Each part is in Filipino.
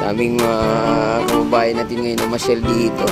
Daming kababayan natin ngayon na masyal dito.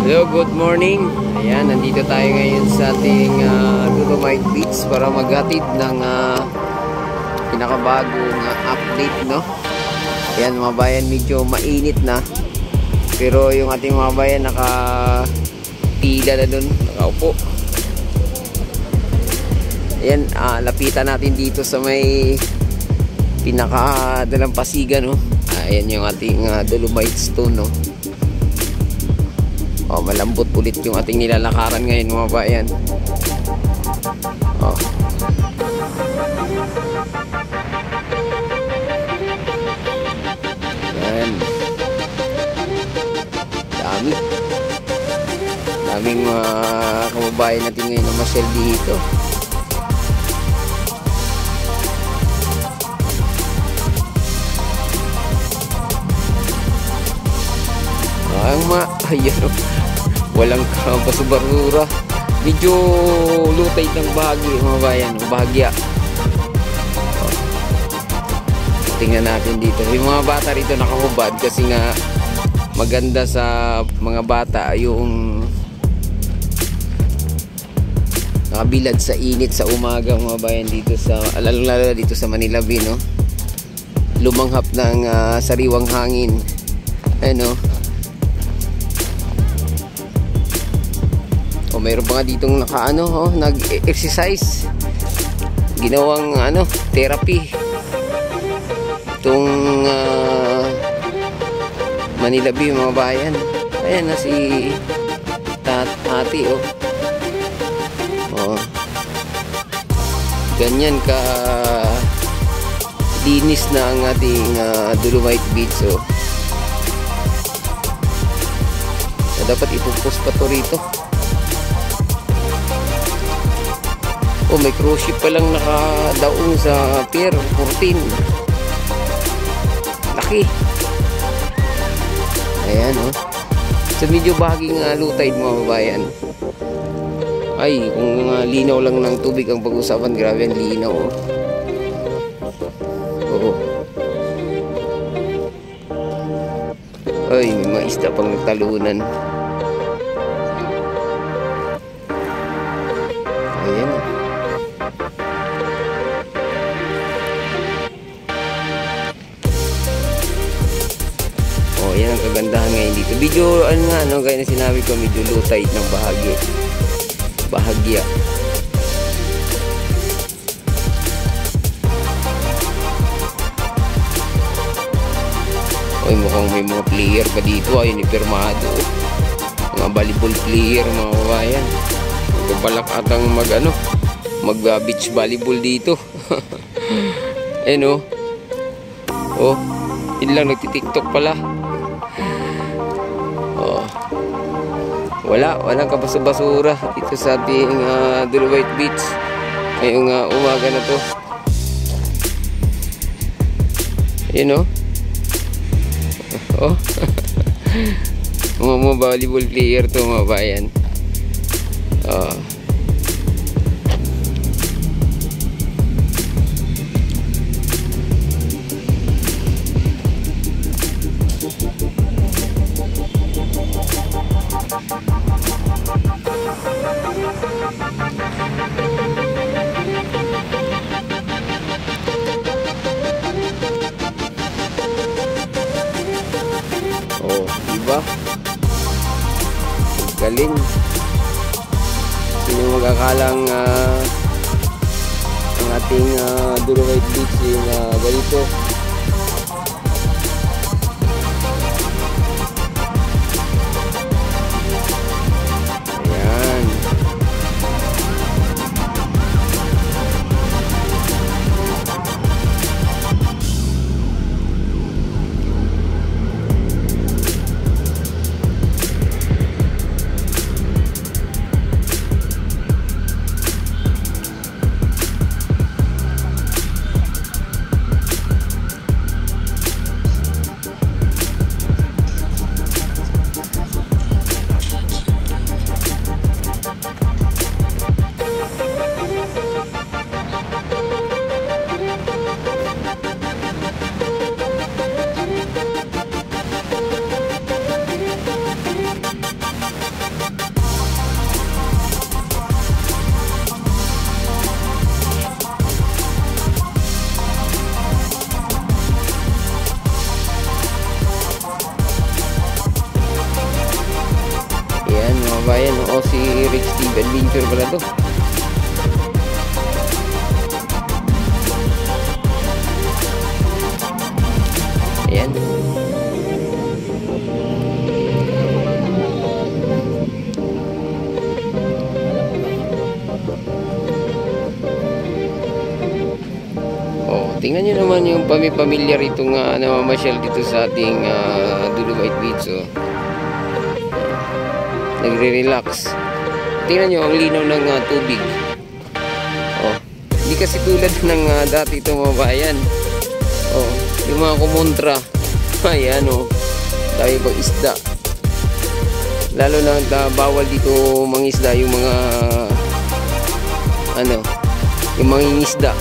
Hello, good morning. Ayan, nandito tayo ngayon sa ating Dolomite Beach para maghatid ng pinakabagong update, no? Ayan mga bayan, medyo mainit na. Pero yung ating mga bayan nakapila na dun, nakaupo. Ayan, lapitan natin dito sa may pinakadalampasigan, no? Ayan yung ating Dolomite Stone, no? Oh, malambot ulit yung ating nilalakaran ngayon mga bayan. Oh. Ayan. Daming kababayan natin ngayon na masyal dito. Ayan o. Walang kabasubasura. Medyo lutay ng bahagi mga bayan. Bahagya. Tingnan natin dito. Yung mga bata rito nakahubad kasi nga maganda sa mga bata yung nakabilad sa init sa umaga mga bayan dito sa lalo dito sa Manila Bay, no? Lumanghap ng sariwang hangin. Ano? O mayroon pa nga ditong nag-exercise. Ginawang therapy. Itong Manila Bay mga bayan. Ayan na si Ate, oh. Oh. Ganyan ka linis na ang ating Dolomite Beach, oh. So, dapat ipupost pa to rito. Oh, may cruise ship pa lang nakadaong sa Pier 14. Laki. Ayan, oh. So, medyo bahaging low tide mga babayan. Ay, kung linaw lang ng tubig ang pag-usapan, grabe ang linaw, oh. Oo. Ay, may mga isda pang nagtalunan. Ayan, oh. Oh, yan ang kagandahan ngayon dito. Medyo, gaya na sinabi ko, medyo low tide ng bahagya. Oy, mukhang may mga player pa dito. Ayun, ipirmado. Mga volleyball player, mga kabayan. Magbabalak atang mag-beach volleyball dito. Ayun, oh. Oh, yun lang, nagtitiktok pala. Oh. Walang kabasura dito sa ating Dolomite Beach ngayong umaga na to. Ayun, oh. Oh. Mga volleyball player to mga bayan. Oh. Oh, diba? Galing. Sino magkakalang ang ating Dolomite Beach yung ganito. Ayan. pala to. Ayan. Tingnan nyo naman yung pamilya rito nga namamasyal dito sa ating Dolomite Beach. Nagre-relax. Tingnan nyo ang linaw ng tubig. Hindi kasi tulad ng dati ito mga bayan. Yung mga kumontra. Ayan tayo pag isda. Lalo na bawal dito mangisda yung mga yung mangingisda.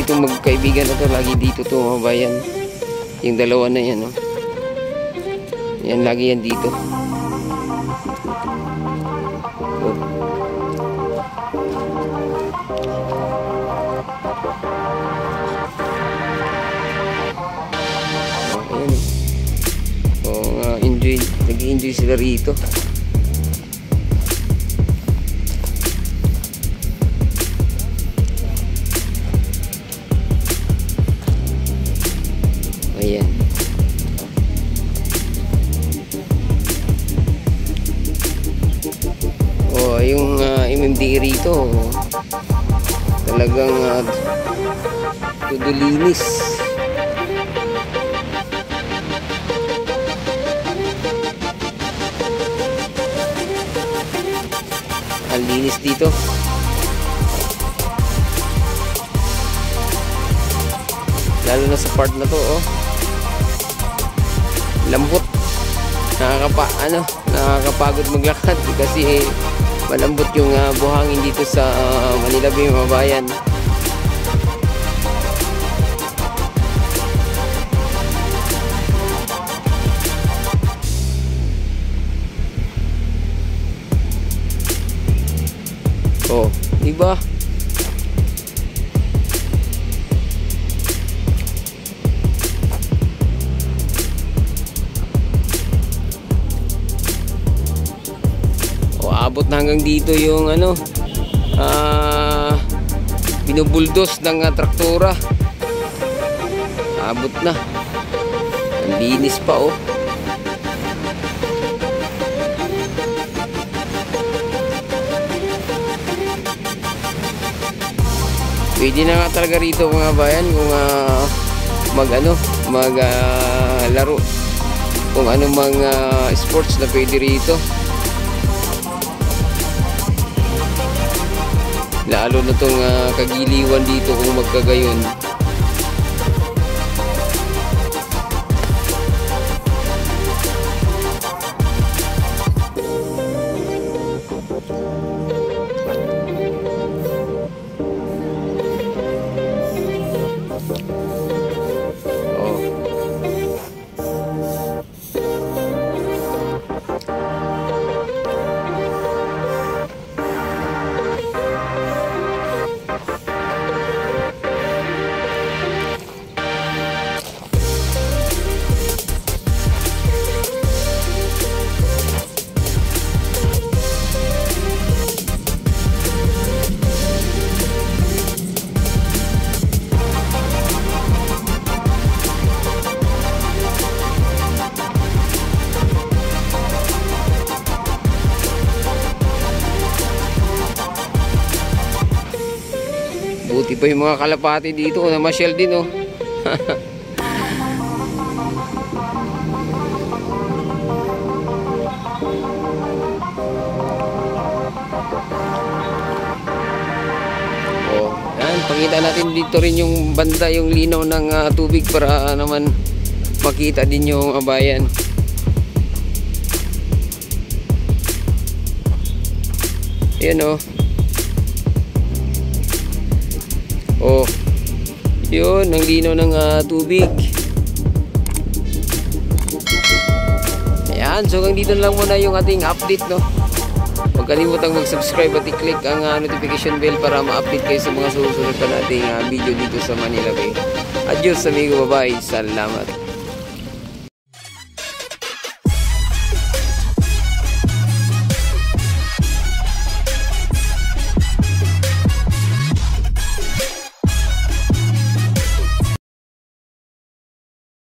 Itong magkaibigan na to lagi dito to mga bayan. Yung dalawa na yan yan lagi yan dito. Ayan nag-enjoy sila rito. Ayan. Yung MMDA rito talagang tudulinis. Ang linis dito. Lalo na sa part na to, lambot. Nakakapagod maglakad kasi malambot yung buhangin dito sa Manila Bay mga bayan. Diba? Abot na hanggang dito yung binubuldos ng traktora. Abot na. Ang linis pa Pwede na nga talaga rito mga bayan kung laro kung ano mga sports na pwede rito. Lalo na tong kagiliwan dito kung magkagayon. Buti pa yung mga kalapati dito na masyal din yan, pakita natin dito rin yung banda, yung linaw ng tubig para naman makita din yung bayan. Yan yun ang linaw ng tubig. Ayan, so hanggang dito lang muna yung ating update huwag kalimutang mag-subscribe at i-click ang notification bell para ma-update kayo sa mga susunod pa nating video dito sa Manila Bay. Adios amigo, bye bye, salamat.